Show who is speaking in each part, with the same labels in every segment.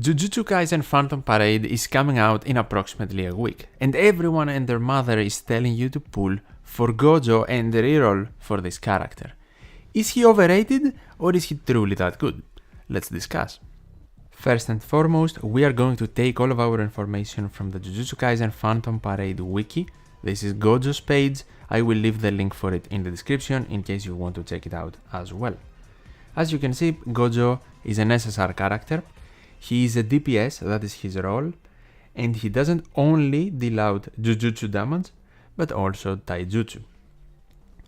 Speaker 1: Jujutsu Kaisen Phantom Parade is coming out in approximately a week, and everyone and their mother is telling you to pull for Gojo and reroll for this character. Is he overrated or is he truly that good? Let's discuss. First and foremost, we are going to take all of our information from the Jujutsu Kaisen Phantom Parade wiki. This is Gojo's page. I will leave the link for it in the description in case you want to check it out as well. As you can see, Gojo is an SSR character. He is a DPS, that is his role, and he doesn't only deal out Jujutsu damage, but also Taijutsu.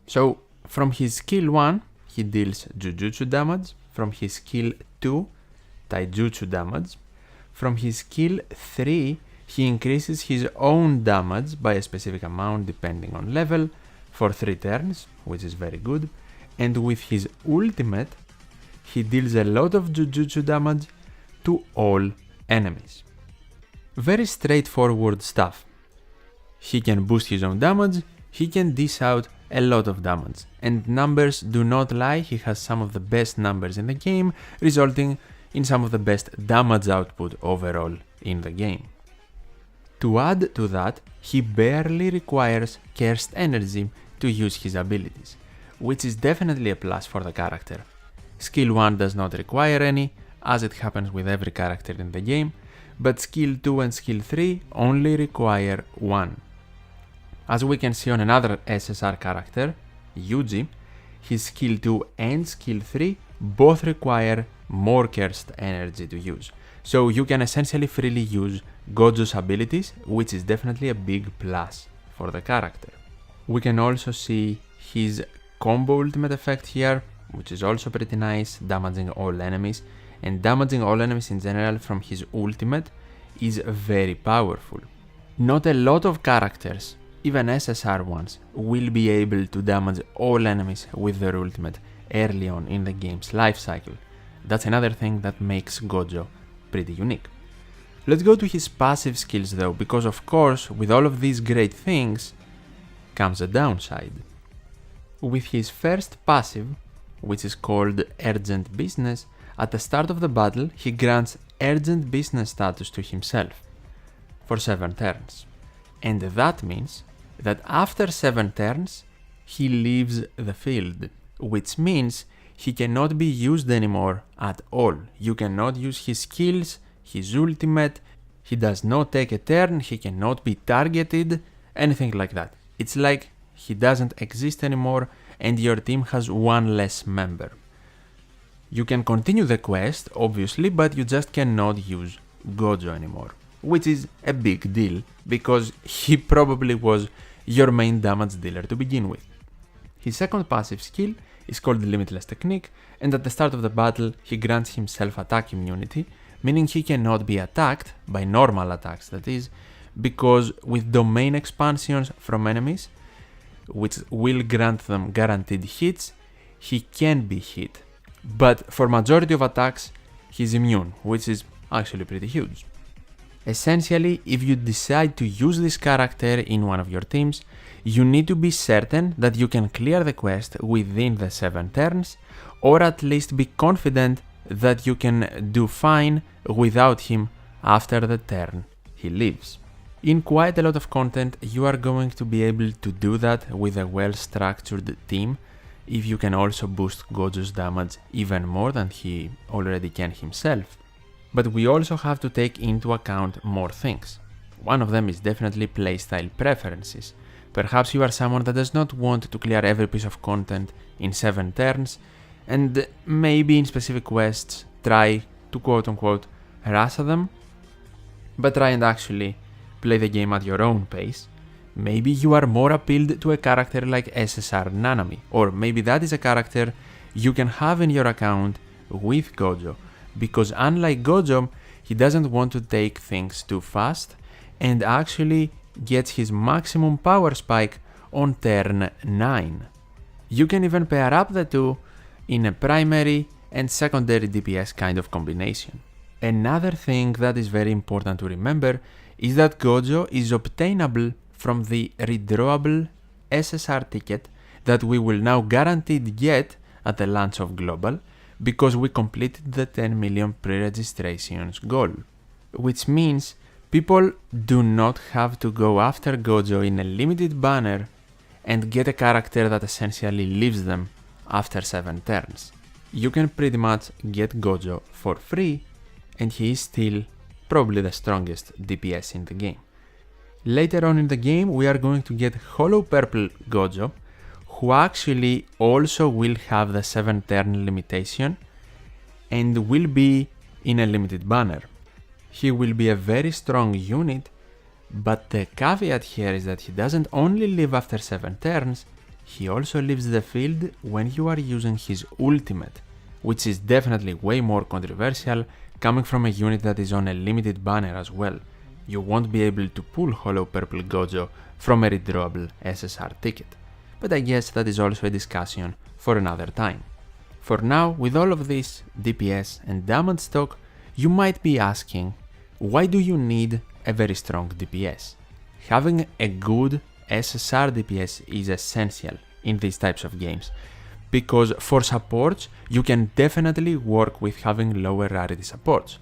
Speaker 1: So, from his skill 1, he deals Jujutsu damage, from his skill 2, Taijutsu damage, from his skill 3, he increases his own damage by a specific amount depending on level for 3 turns, which is very good, and with his ultimate, he deals a lot of Jujutsu damage to all enemies. Very straightforward stuff. He can boost his own damage, he can dish out a lot of damage, and numbers do not lie, he has some of the best numbers in the game, resulting in some of the best damage output overall in the game. To add to that, he barely requires cursed energy to use his abilities, which is definitely a plus for the character. Skill 1 does not require any, as it happens with every character in the game, but skill 2 and skill 3 only require 1. As we can see on another SSR character, Yuji, his skill 2 and skill 3 both require more cursed energy to use, so you can essentially freely use Gojo's abilities, which is definitely a big plus for the character. We can also see his combo ultimate effect here, which is also pretty nice, damaging all enemies, and damaging all enemies in general from his ultimate is very powerful. Not a lot of characters, even SSR ones, will be able to damage all enemies with their ultimate early on in the game's life cycle. That's another thing that makes Gojo pretty unique. Let's go to his passive skills though, because of course with all of these great things comes a downside. With his first passive, which is called Urgent Business, at the start of the battle he grants Urgent Business status to himself for 7 turns. And that means that after 7 turns he leaves the field, which means he cannot be used anymore at all. You cannot use his skills, his ultimate, he does not take a turn, he cannot be targeted, anything like that. It's like he doesn't exist anymore and your team has 1 less member. You can continue the quest, obviously, but you just cannot use Gojo anymore, which is a big deal, because he probably was your main damage dealer to begin with. His second passive skill is called Limitless Technique, and at the start of the battle he grants himself attack immunity, meaning he cannot be attacked, by normal attacks that is, because with domain expansions from enemies, which will grant them guaranteed hits, he can be hit. But for majority of attacks, he's immune, which is actually pretty huge. Essentially, if you decide to use this character in one of your teams, you need to be certain that you can clear the quest within the 7 turns, or at least be confident that you can do fine without him after the turn he leaves. In quite a lot of content, you are going to be able to do that with a well-structured team, if you can also boost Gojo's damage even more than he already can himself. But we also have to take into account more things. One of them is definitely playstyle preferences. Perhaps you are someone that does not want to clear every piece of content in 7 turns, and maybe in specific quests try to quote-unquote rush them, but try and actually play the game at your own pace. Maybe you are more appealed to a character like SSR Nanami, or maybe that is a character you can have in your account with Gojo, because unlike Gojo, he doesn't want to take things too fast and actually gets his maximum power spike on turn 9. You can even pair up the two in a primary and secondary DPS kind of combination. Another thing that is very important to remember is that Gojo is obtainable from the redrawable SSR ticket that we will now guaranteed get at the launch of Global, because we completed the 10 million pre-registrations goal. Which means people do not have to go after Gojo in a limited banner and get a character that essentially leaves them after 7 turns. You can pretty much get Gojo for free, and he is still probably the strongest DPS in the game. Later on in the game we are going to get Hollow Purple Gojo, who actually also will have the 7 turn limitation and will be in a limited banner. He will be a very strong unit, but the caveat here is that he doesn't only live after 7 turns, he also leaves the field when you are using his ultimate, which is definitely way more controversial coming from a unit that is on a limited banner as well. You won't be able to pull Hollow Purple Gojo from a redrawable SSR ticket, but I guess that is also a discussion for another time. For now, with all of this DPS and damage talk, you might be asking, why do you need a very strong DPS? Having a good SSR DPS is essential in these types of games, because for supports you can definitely work with having lower rarity supports.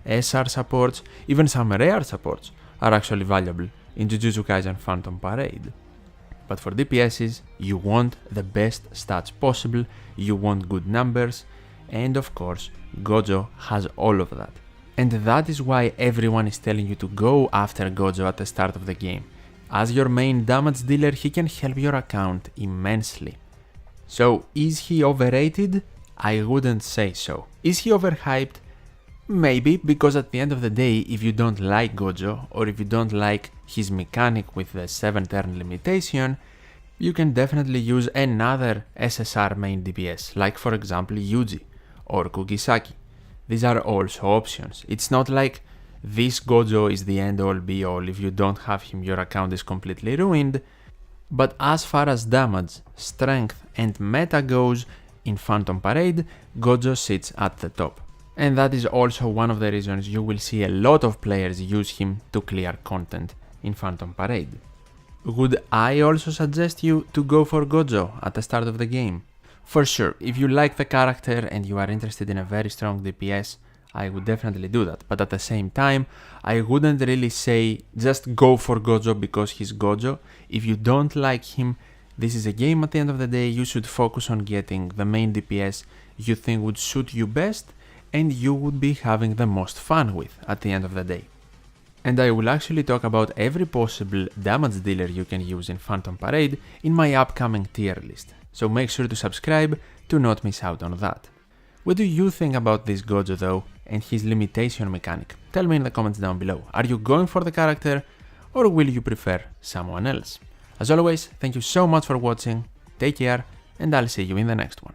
Speaker 1: SR supports, even some rare supports, are actually valuable in Jujutsu Kaisen Phantom Parade. But for DPSs, you want the best stats possible, you want good numbers, and of course, Gojo has all of that. And that is why everyone is telling you to go after Gojo at the start of the game. As your main damage dealer, he can help your account immensely. So, is he overrated? I wouldn't say so. Is he overhyped? Maybe, because at the end of the day, if you don't like Gojo, or if you don't like his mechanic with the 7 turn limitation, you can definitely use another SSR main DPS, like for example Yuji or Kugisaki. These are also options. It's not like this Gojo is the end all be all, if you don't have him your account is completely ruined, but as far as damage, strength and meta goes, in Phantom Parade, Gojo sits at the top. And that is also one of the reasons you will see a lot of players use him to clear content in Phantom Parade. Would I also suggest you to go for Gojo at the start of the game? For sure, if you like the character and you are interested in a very strong DPS, I would definitely do that, but at the same time, I wouldn't really say just go for Gojo because he's Gojo. If you don't like him, this is a game at the end of the day, you should focus on getting the main DPS you think would suit you best and you would be having the most fun with at the end of the day. And I will actually talk about every possible damage dealer you can use in Phantom Parade in my upcoming tier list, so make sure to subscribe to not miss out on that. What do you think about this Gojo though and his limitation mechanic? Tell me in the comments down below. Are you going for the character or will you prefer someone else? As always, thank you so much for watching, take care and I'll see you in the next one.